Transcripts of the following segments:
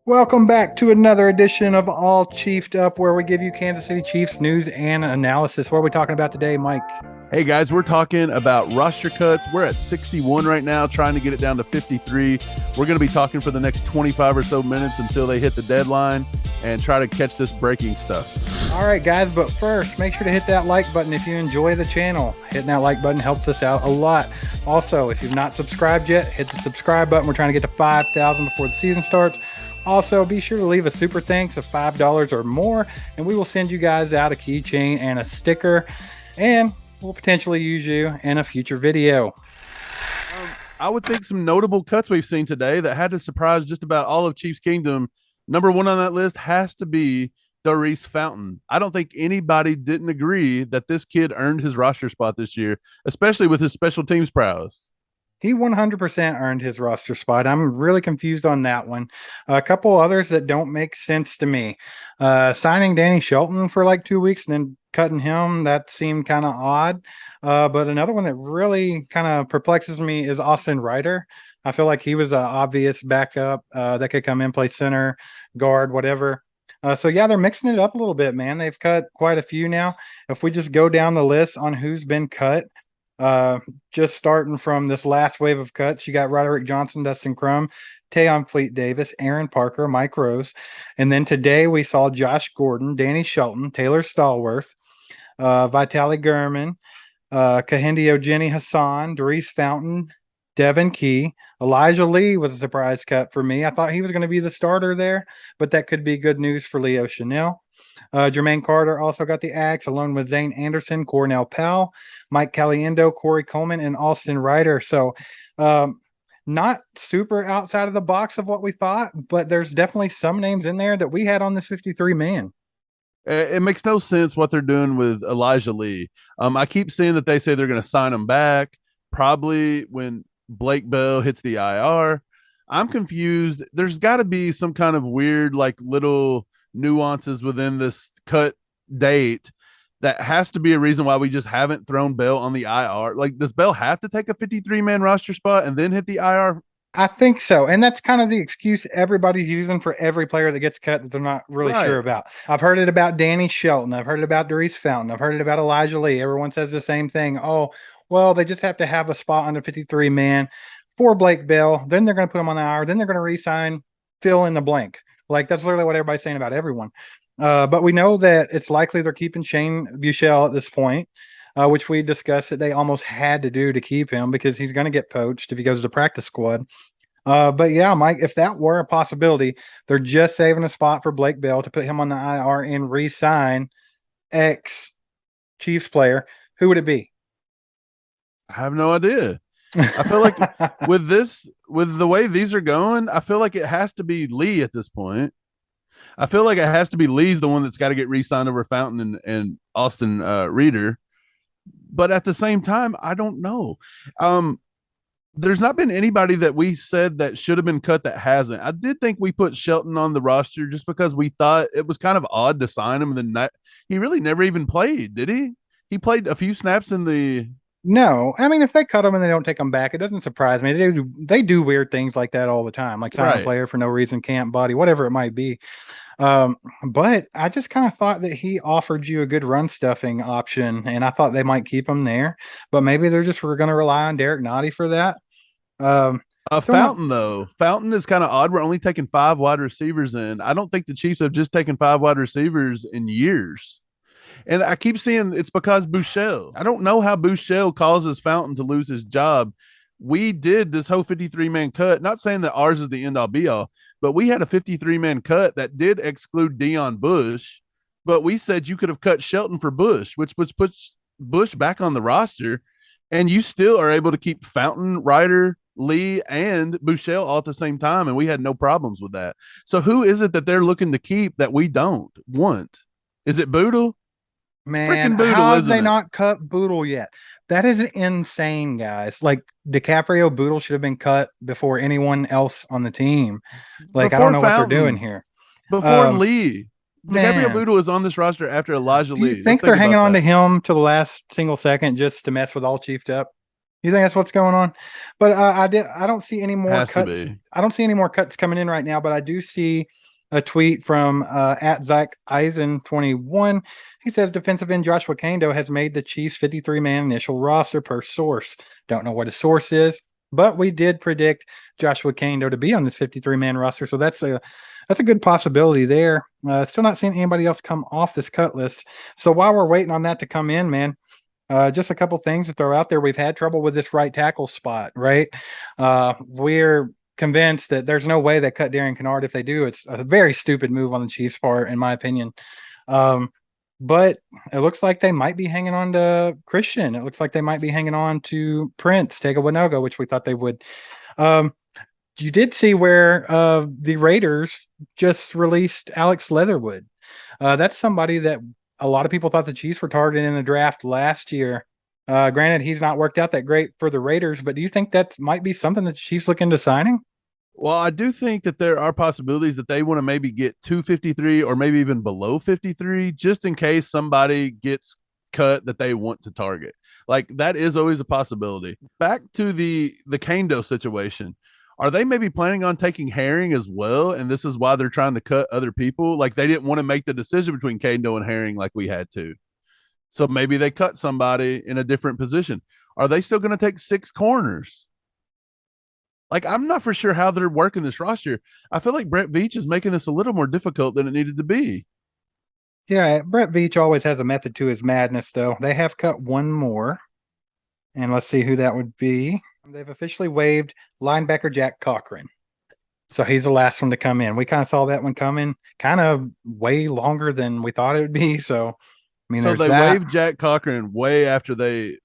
Welcome back to another edition of All Chiefed Up, where we give you Kansas City Chiefs news and analysis. What are we talking about today, Mike? Hey guys, we're talking about roster cuts. We're at 61 right now, trying to get it down to 53. We're going to be talking for the next 25 or so minutes until they hit the deadline and try to catch this breaking stuff. All right, guys, but first, make sure to hit that like button if you enjoy the channel. Hitting that like button helps us out a lot. Also, if you've not subscribed yet, hit the subscribe button. We're trying to get to 5,000 before the season starts. Also, be sure to leave a super thanks of $5 or more, and we will send you guys out a keychain and a sticker, and we'll potentially use you in a future video. I would think some notable cuts we've seen today that had to surprise just about all of Chiefs Kingdom. Number one on that list has to be Daurice Fountain. I don't think anybody didn't agree that this kid earned his roster spot this year, especially with his special teams prowess. He 100% earned his roster spot. I'm really confused on that one. A couple others that don't make sense to me. Signing Danny Shelton for like 2 weeks and then cutting him, that seemed kind of odd. But another one that really kind of perplexes me is Austin Ryder. I feel like he was an obvious backup that could come in, play center, guard, whatever. So yeah, they're mixing it up a little bit, man. They've cut quite a few now. If we just go down the list on who's been cut, just starting from this last wave of cuts, you got Roderick Johnson, Dustin Crum, Tayon Fleet Davis, Aaron Parker, Mike Rose. And then today we saw Josh Gordon, Danny Shelton, Taylor Stallworth, Vitaly Gurman, Kahindio Jenny Hassan, Daurice Fountain, Devin Key. Elijah Lee was a surprise cut for me. I thought he was going to be the starter there, but that could be good news for Leo Chanel. Jermaine Carter also got the axe, along with Zane Anderson, Cornell Powell, Mike Caliendo, Corey Coleman, and Austin Ryder. So, not super outside of the box of what we thought, but there's definitely some names in there that we had on this 53 man. It makes no sense what they're doing with Elijah Lee. I keep seeing that they say they're going to sign him back, probably when Blake Bell hits the IR. I'm confused. There's got to be some kind of weird, like, little nuances within this cut date that has to be a reason why we just haven't thrown Bell on the IR. Like, does Bell have to take a 53 man roster spot and then hit the IR? I think so. And that's kind of the excuse everybody's using for every player that gets cut that they're not really sure about. I've heard it about Danny Shelton. I've heard it about Daurice Fountain. I've heard it about Elijah Lee. Everyone says the same thing. Oh, well, they just have to have a spot under 53 man for Blake Bell. Then they're going to put him on the IR. Then they're going to re-sign fill in the blank. Like, that's literally what everybody's saying about everyone. But we know that it's likely they're keeping Shane Buechele at this point, which we discussed that they almost had to do to keep him because he's going to get poached if he goes to the practice squad. But yeah, Mike, if that were a possibility, they're just saving a spot for Blake Bell to put him on the IR and re-sign ex Chiefs player. Who would it be? I have no idea. I feel like with the way these are going, I feel like it has to be Lee at this point. I feel like it has to be Lee's the one that's got to get re-signed over Fountain and Austin Reeder. But at the same time, I don't know. There's not been anybody that we said that should have been cut that hasn't. I did think we put Shelton on the roster just because we thought it was kind of odd to sign him. And then he really never even played, did he? He played a few snaps in the. No, I mean, if they cut them and they don't take them back, it doesn't surprise me. They do weird things like that all the time, like sign a player for no reason, camp body, whatever it might be. But I just kind of thought that he offered you a good run stuffing option, and I thought they might keep him there. But maybe they're just going to rely on Derek Nottie for that. Fountain, though. Fountain is kind of odd. We're only taking 5 wide receivers in. I don't think the Chiefs have just taken 5 wide receivers in years. And I keep seeing it's because Buechele. I don't know how Buechele causes Fountain to lose his job. We did this whole 53-man cut, not saying that ours is the end-all be-all, but we had a 53-man cut that did exclude Dion Bush, but we said you could have cut Shelton for Bush, which puts Bush back on the roster, and you still are able to keep Fountain, Ryder, Lee, and Buechele all at the same time, and we had no problems with that. So who is it that they're looking to keep that we don't want? Is it Boodle? Man, how have they not cut Boodle yet? That is insane, guys. Like, DiCaprio Boodle should have been cut before anyone else on the team. Like, I don't know what they're doing here. Before Lee. DiCaprio Boodle is on this roster after Elijah Lee. Do you think they're hanging on to him to the last single second just to mess with All Chiefed Up? You think that's what's going on? But I don't see any more Has to cuts. be. I don't see any more cuts coming in right now. But I do see a tweet from at Zach Eisen 21. He says defensive end Joshua Kando has made the Chiefs 53-man initial roster per source. Don't know what his source is, but we did predict Joshua Kando to be on this 53-man roster, so that's a good possibility there. Still not seeing anybody else come off this cut list. So while we're waiting on that to come in, man, just a couple things to throw out there. We've had trouble with this right tackle spot, right? We're convinced that there's no way they cut Darian Kennard. If they do, it's a very stupid move on the Chiefs' part, in my opinion. Um, but it looks like they might be hanging on to Christian. It looks like they might be hanging on to Prince Tega Winoga, which we thought they would. Um, you did see where the Raiders just released Alex Leatherwood. That's somebody that a lot of people thought the Chiefs were targeting in the draft last year. Granted, he's not worked out that great for the Raiders, but do you think that might be something that the Chiefs look into signing? Well, I do think that there are possibilities that they want to maybe get 253 or maybe even below 53, just in case somebody gets cut that they want to target. Like that is always a possibility. Back to the Kando situation. Are they maybe planning on taking Herring as well? And this is why they're trying to cut other people. Like they didn't want to make the decision between Kando and Herring like we had to. So maybe they cut somebody in a different position. Are they still going to take 6 corners? Like I'm not for sure how they're working this roster. I feel like Brett Veach is making this a little more difficult than it needed to be. Yeah, Brett Veach always has a method to his madness, though. They have cut one more, and let's see who that would be. They've officially waived linebacker Jack Cochran. So he's the last one to come in. We kind of saw that one coming kind of way longer than we thought it would be. So, I mean, So there's they that. waived Jack Cochran way after they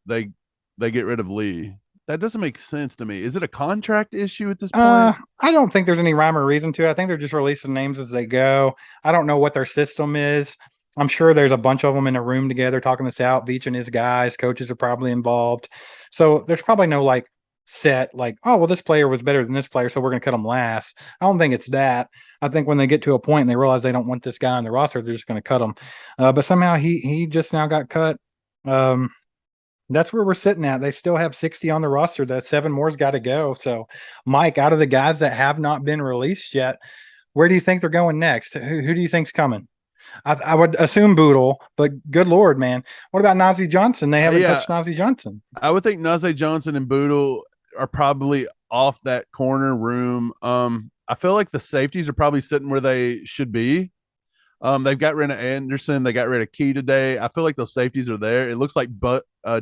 get rid of Lee. That doesn't make sense to me. Is it a contract issue at this point? I don't think there's any rhyme or reason to it. I think they're just releasing names as they go. I don't know what their system is. I'm sure there's a bunch of them in a room together talking this out. Veach and his guys, coaches are probably involved. So there's probably no like set like, oh well, this player was better than this player, so we're gonna cut him last. I don't think it's that. I think when they get to a point and they realize they don't want this guy on the roster, they're just gonna cut him. But somehow he just now got cut. Um, that's where we're sitting at. They still have 60 on the roster. That 7 more's got to go. So, Mike, out of the guys that have not been released yet, where do you think they're going next? Who do you think's coming? I would assume Boodle, but good Lord, man. What about Nazi Johnson? They haven't Yeah, touched Nazi Johnson. I would think Najee Johnson and Boodle are probably off that corner room. I feel like the safeties are probably sitting where they should be. They've got rid of Anderson. They got rid of Key today. I feel like those safeties are there. It looks like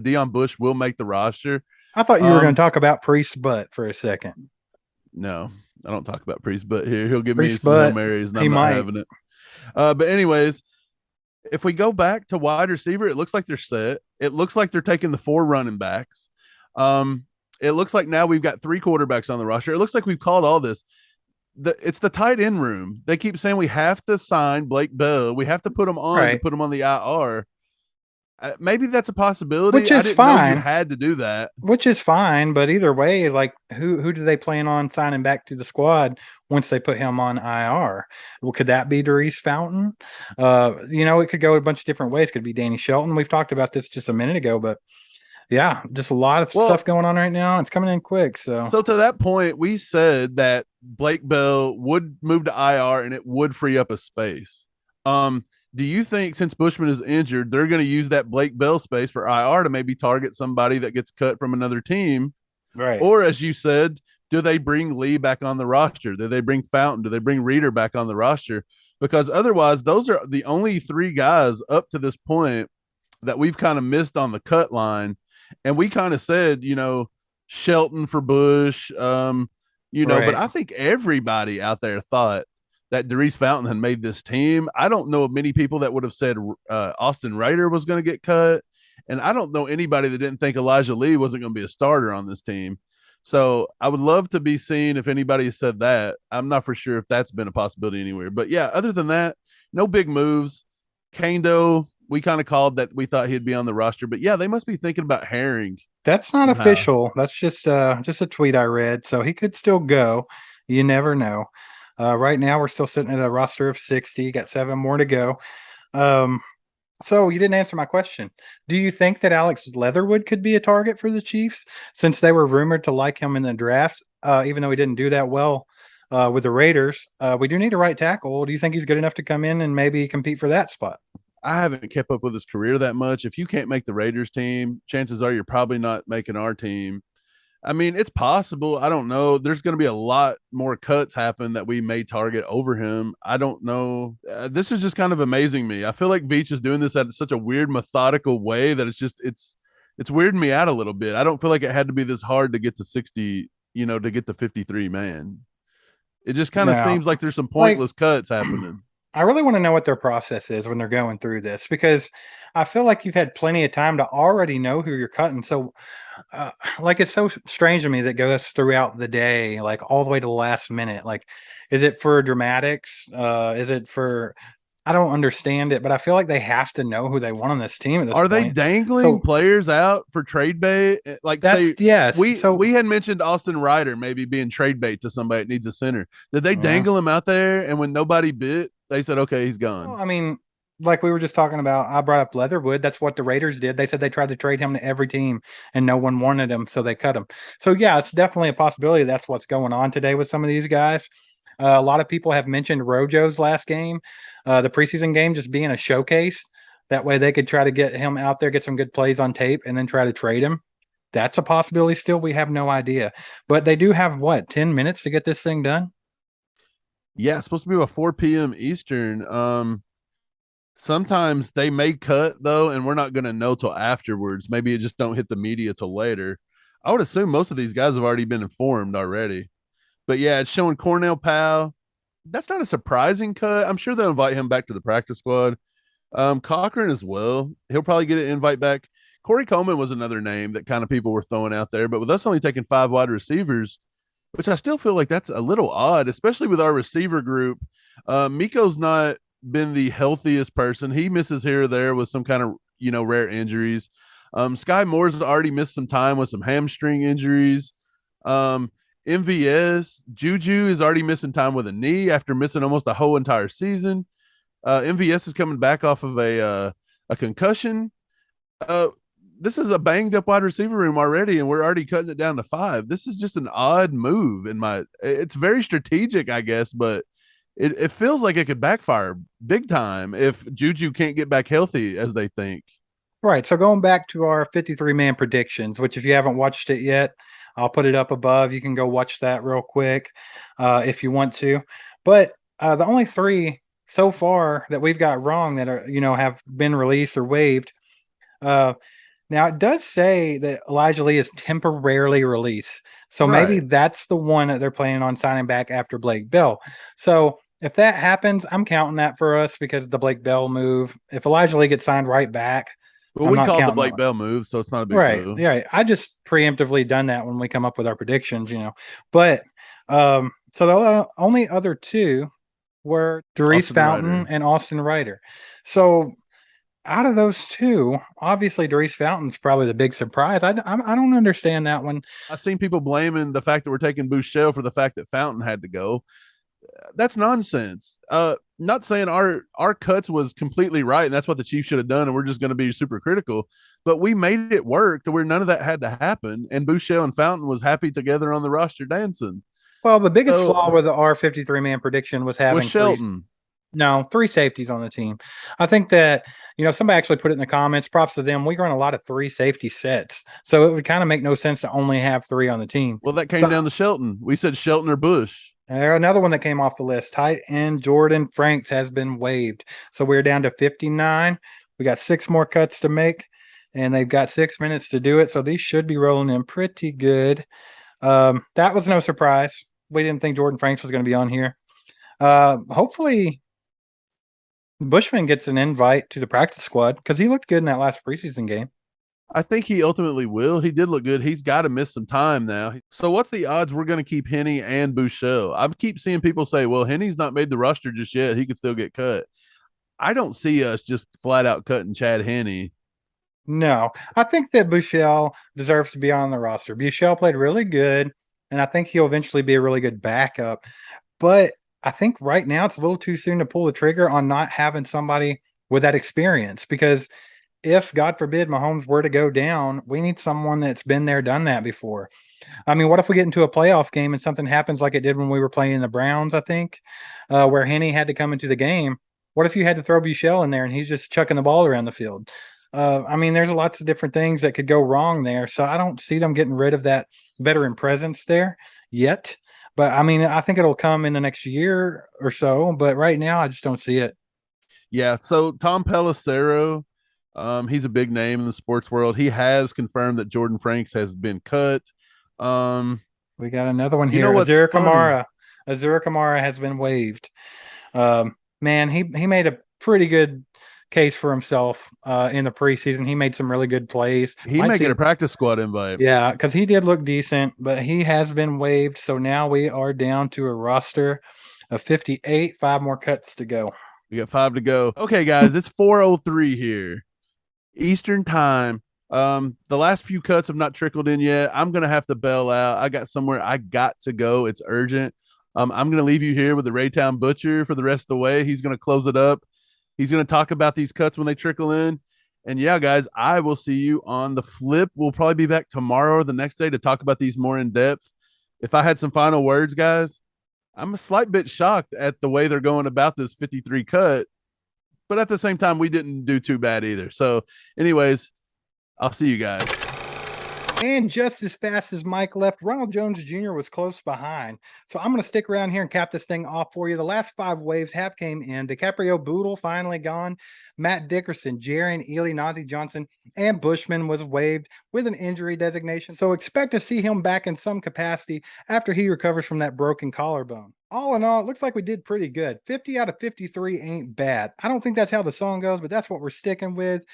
Dion Bush will make the roster. I thought you were going Um, to talk about Priest's butt for a second. no, I don't talk about Priest, but here he'll give me Priest's some Hail butt, Marys, and he I'm not might. having it. But anyways, if we go back to wide receiver, it looks like they're set. It looks like they're taking the 4 running backs. Um, it looks like now we've got 3 quarterbacks on the roster. It looks like we've called all this. It's the tight end room. They keep saying we have to sign Blake Bell. We have to put him on to Right. put him on the IR. Maybe that's a possibility. Which I is didn't know you fine. had to do that. Which is fine, but either way, like who do they plan on signing back to the squad once they put him on IR? Well, could that be Darius Fountain? It could go a bunch of different ways. Could be Danny Shelton. We've talked about this just a minute ago, but yeah, just a lot of stuff Well, going on right now. It's coming in quick. So so to that point, we said that Blake Bell would move to IR and it would free up a space. Um, do you think since Bushman is injured, they're going to use that Blake Bell space for IR to maybe target somebody that gets cut from another team? right. Or as you said, do they bring Lee back on the roster? Do they bring Fountain? Do they bring Reader back on the roster? Because otherwise, those are the only 3 guys up to this point that we've kind of missed on the cut line. And we kind of said, Shelton for Bush, but Right. I think everybody out there thought that Darius Fountain had made this team. I don't know of many people that would have said Austin Rader was going to get cut. And I don't know anybody that didn't think Elijah Lee wasn't going to be a starter on this team. So I would love to be seen if anybody said that. I'm not for sure if that's been a possibility anywhere. But yeah, other than that, no big moves. Kando, we kind of called that we thought he'd be on the roster. But yeah, they must be thinking about Herring That's not somehow. official. That's just a tweet I read. So he could still go. You never know. Right now we're still sitting at a roster of 60. Got 7 more to go. Um, So you didn't answer my question. Do you think that Alex Leatherwood could be a target for the Chiefs since they were rumored to like him in the draft, even though he didn't do that well with the Raiders? We do need a right tackle. Do you think he's good enough to come in and maybe compete for that spot? I haven't kept up with his career that much. If you can't make the Raiders team, chances are you're probably not making our team. I mean, it's possible. I don't know. There's going to be a lot more cuts happen that we may target over him. I don't know. This is just kind of amazing me. I feel like Veach is doing this at such a weird, methodical way that it's weirding me out a little bit. I don't feel like it had to be this hard to get to 60, to get to 53 man. It just kind of No. seems like there's some Like, pointless cuts happening. I really want to know what their process is when they're going through this because I feel like you've had plenty of time to already know who you're cutting. So, like, it's so strange to me that goes throughout the day, like all the way to the last minute. Like, is it for dramatics? Is it for, I don't understand it, but I feel like they have to know who they want on this team at this Are they point. dangling So players out for trade bait? Like, that's, say yes. So, we had mentioned Austin Ryder maybe being trade bait to somebody that needs a center. Did they yeah. dangle him out there? And when nobody bit, they said, "Okay, he's Well, gone." I mean, like we were just talking about, I brought up Leatherwood. That's what the Raiders did. They said they tried to trade him to every team and no one wanted him, so they cut him. So yeah, it's definitely a possibility that's what's going on today with some of these guys. A lot of people have mentioned Rojo's last game, the preseason game, just being a showcase. That way they could try to get him out there, get some good plays on tape, and then try to trade him. That's a possibility still. We have no idea. But they do have what, 10 minutes to get this thing done? Yeah, it's supposed to be about 4 p.m. Eastern. Sometimes they may cut though, and we're not going to know till afterwards. Maybe it just don't hit the media till later. I would assume most of these guys have already been informed already. But yeah, it's showing Cornell Powell. That's not a surprising cut. I'm sure they'll invite him back to the practice squad. Cochran as well. He'll probably get an invite back. Corey Coleman was another name that kind of people were throwing out there, but with us only taking 5 wide receivers, which I still feel like that's a little odd, especially with our receiver group. Miko's not been the healthiest person. He misses here or there with some kind of rare injuries. Sky Moore's already missed some time with some hamstring injuries. MVS Juju is already missing time with a knee after missing almost a whole entire season. MVS is coming back off of a concussion. Uh, this is a banged up wide receiver room already, and we're already cutting it down to 5. This is just an odd move in my. It's very strategic, I guess, but it feels like it could backfire big time if Juju can't get back healthy as they think. Right. So going back to our 53-man predictions, which if you haven't watched it yet, I'll put it up above. You can go watch that real quick if you want to. But the only three so far that we've got wrong that are, have been released or waived. Uh, Now it does say that Elijah Lee is temporarily released. So maybe Right. that's the one that they're planning on signing back after Blake Bell. So if that happens, I'm counting that for us because of the Blake Bell move. If Elijah Lee gets signed right back, Well, I'm we not called the counting Blake that. Bell move, so it's not a big Right. deal. Yeah. I just preemptively done that when we come up with our predictions. But so the only other two were Doris Austin Fountain Ryder. and Austin Ryder. So out of those two, obviously Doris Fountain's probably the big surprise. I don't understand that one. I've seen people blaming the fact that we're taking Bouchelle for the fact that Fountain had to go. That's nonsense. Not saying our cuts was completely right, and that's what the Chiefs should have done, and we're just going to be super critical. But we made it work to where none of that had to happen, and Bouchelle and Fountain was happy together on the roster dancing. Well, the biggest flaw So with the R 53-man prediction was was having Shelton. three safeties on the team. I think that, somebody actually put it in the comments, props to them. We run a lot of three safety sets. So it would kind of make no sense to only have three on the team. Well, that came So down to Shelton. We said Shelton or Bush. another one that came off the list, tight end Jordan Franks has been waived. So we're down to 59. We got 6 more cuts to make, and they've got 6 minutes to do it. So these should be rolling in pretty good. That was no surprise. We didn't think Jordan Franks was going to be on here. Hopefully Bushman gets an invite to the practice squad because he looked good in that last preseason game. I think he ultimately will. He did look good. He's got to miss some time now. So what's the odds we're going to keep Henny and Bouchelle? I keep seeing people say, well, Henny's not made the roster just yet. He could still get cut. I don't see us just flat out cutting Chad Henne. No, I think that Bushell deserves to be on the roster. Bushell played really good, and I think he'll eventually be a really good backup. But I think right now it's a little too soon to pull the trigger on not having somebody with that experience, because if God forbid Mahomes were to go down, we need someone that's been there, done that before. I mean, what if we get into a playoff game and something happens like it did when we were playing the Browns, I think, where Henny had to come into the game? What if you had to throw Buechele in there and he's just chucking the ball around the field? I mean, there's lots of different things that could go wrong there. So I don't see them getting rid of that veteran presence there yet. But I mean, I think it'll come in the next year or so. But right now, I just don't see it. Yeah. So Tom Pelissero, he's a big name in the sports world. He has confirmed that Jordan Franks has been cut. We got another one You here. know what's Azura funny? Kamara. Azura Kamara has been waived. Man, he made a pretty good case for himself in the preseason. He made some really good plays. He may get a practice squad invite. Yeah, because he did look decent, but he has been waived. So now we are down to a roster of 58, 5 more cuts to go. We got 5 to go. Okay, guys, it's 4:03 here, Eastern time. The last few cuts have not trickled in yet. I'm gonna have to bail out. I got somewhere I got to go. It's urgent. I'm gonna leave you here with the Raytown Butcher for the rest of the way. He's gonna close it up. He's gonna talk about these cuts when they trickle in. And yeah, guys, I will see you on the flip. We'll probably be back tomorrow or the next day to talk about these more in depth. If I had some final words, guys, I'm a slight bit shocked at the way they're going about this 53 cut, but at the same time, we didn't do too bad either. So, anyways, I'll see you guys. And just as fast as Mike left, Ronald Jones Jr. was close behind. So I'm going to stick around here and cap this thing off for you. The last 5 waves have came in. DiCaprio Boodle finally gone. Matt Dickerson, Jarian Ely, Nazi Johnson, and Bushman was waived with an injury designation. So expect to see him back in some capacity after he recovers from that broken collarbone. All in all, it looks like we did pretty good. 50 out of 53 ain't bad. I don't think that's how the song goes, but that's what we're sticking with.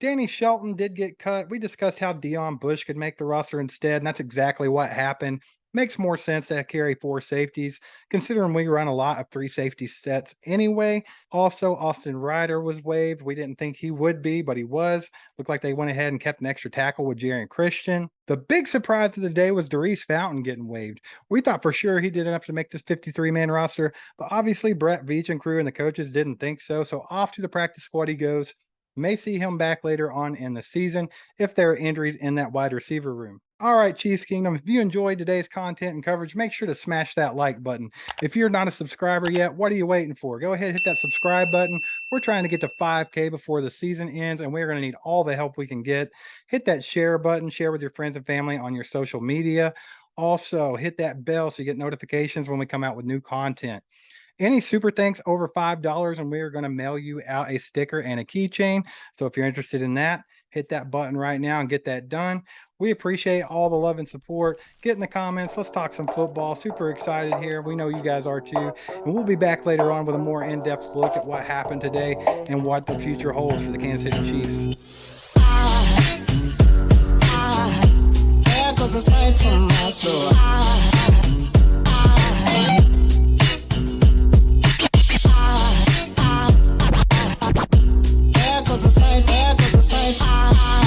Danny Shelton did get cut. We discussed how Deion Bush could make the roster instead, and that's exactly what happened. Makes more sense to carry 4 safeties, considering we run a lot of 3 safety sets anyway. Also, Austin Ryder was waived. We didn't think he would be, but he was. Looked like they went ahead and kept an extra tackle with Jaron Christian. The big surprise of the day was Darius Fountain getting waived. We thought for sure he did enough to make this 53-man roster, but obviously Brett Veach and crew and the coaches didn't think so. So off to the practice squad he goes. May see him back later on in the season if there are injuries in that wide receiver room. All right, Chiefs Kingdom, if you enjoyed today's content and coverage, make sure to smash that like button. If you're not a subscriber yet, what are you waiting for? Go ahead and hit that subscribe button. We're trying to get to 5K before the season ends, and we're going to need all the help we can get. Hit that share button, share with your friends and family on your social media. Also, hit that bell so you get notifications when we come out with new content. Any super thanks over $5, and we are going to mail you out a sticker and a keychain. So if you're interested in that, hit that button right now and get that done. We appreciate all the love and support. Get in the comments. Let's talk some football. Super excited here. We know you guys are too. And we'll be back later on with a more in-depth look at what happened today and what the future holds for the Kansas City Chiefs. There goes a sight from my soul. There goes a sight, there goes a sight.